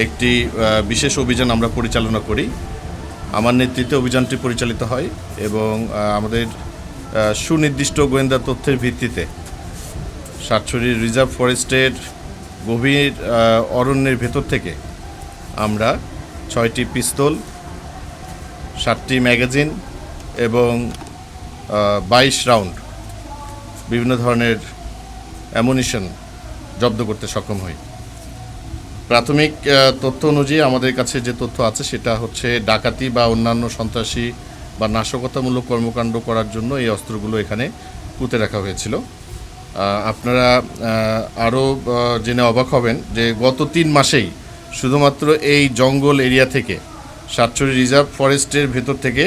একটি বিশেষ অভিযান আমরা পরিচালনা করি। আমার নেতৃত্বে অভিযানটি পরিচালিত হয় এবং আমাদের সুনির্দিষ্ট গোয়েন্দা তথ্যের ভিত্তিতে সাতছড়ি রিজার্ভ ফরেস্টের গভীর অরণ্যের ভেতর থেকে আমরা 6টি পিস্তল, 7টি ম্যাগাজিন এবং 22 রাউন্ড বিভিন্ন ধরনের অ্যামুনিশন জব্দ করতে সক্ষম হই। প্রাথমিক তথ্য অনুযায়ী আমাদের কাছে যে তথ্য আছে সেটা হচ্ছে ডাকাতি বা অন্যান্য সন্ত্রাসী বা নাশকতামূলক কর্মকাণ্ড করার জন্য এই অস্ত্রগুলো এখানে পুঁতে রাখা হয়েছিল। আপনারা আরও জেনে অবাক হবেন যে গত 3 মাসেই শুধুমাত্র এই জঙ্গল এরিয়া থেকে সাতছড়ি রিজার্ভ ফরেস্টের ভেতর থেকে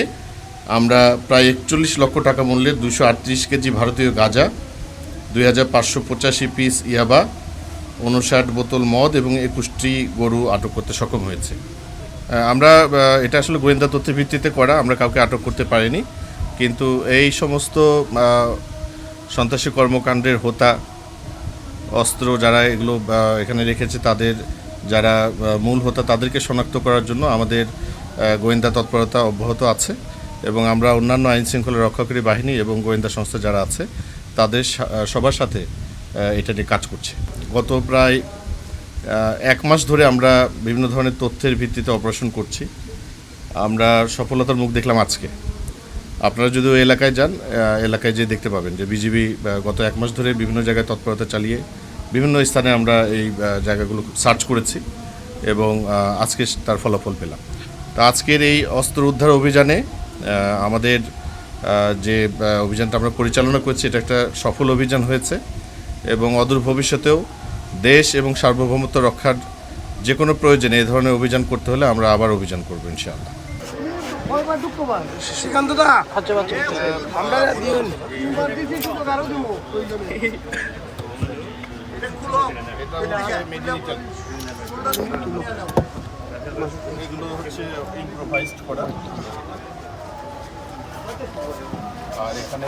আমরা প্রায় 41 লক্ষ টাকা মূল্যের 238 কেজি ভারতীয় গাঁজা, 2585 পিস ইয়াবা, 59 বোতল মদ এবং 21টি গরু আটক করতে সক্ষম হয়েছে। আমরা এটা আসলে গোয়েন্দা তথ্যের ভিত্তিতে করা, আমরা কাউকে আটক করতে পারিনি, কিন্তু এই সমস্ত সন্ত্রাসী কর্মকাণ্ডের হোতা অস্ত্র যারা এগুলো এখানে রেখেছে তাদের যারা মূল হোতা তাদেরকে শনাক্ত করার জন্য আমাদের গোয়েন্দা তৎপরতা অব্যাহত আছে এবং আমরা অন্যান্য আইনশৃঙ্খলা রক্ষাকারী বাহিনী এবং গোয়েন্দা সংস্থা যারা আছে তাদের সবার সাথে এটা নিয়ে কাজ করছে। গত প্রায় 1 মাস ধরে আমরা বিভিন্ন ধরনের তথ্যের ভিত্তিতে অপারেশন করছি। আমরা সফলতার মুখ দেখলাম আজকে। আপনারা যদি ওই এলাকায় যান, এলাকায় যেয়ে দেখতে পাবেন যে বিজিবি গত 1 মাস ধরে বিভিন্ন জায়গায় তৎপরতা চালিয়ে বিভিন্ন স্থানে আমরা এই জায়গাগুলো সার্চ করেছি এবং আজকে তার ফলাফল পেলাম। তো আজকের এই অস্ত্র উদ্ধার অভিযানে আমাদের যে অভিযানটা আমরা পরিচালনা করছি এটা একটা সফল অভিযান হয়েছে এবং অদূর ভবিষ্যতেও দেশ এবং সার্বভৌমত্ব রক্ষার যে কোনো প্রয়োজনে এই ধরনের অভিযান করতে হলে আমরা আবার অভিযান করব ইনশাআল্লাহ। এগুলো হচ্ছে ইম্প্রোভাইজড করা আর এখানে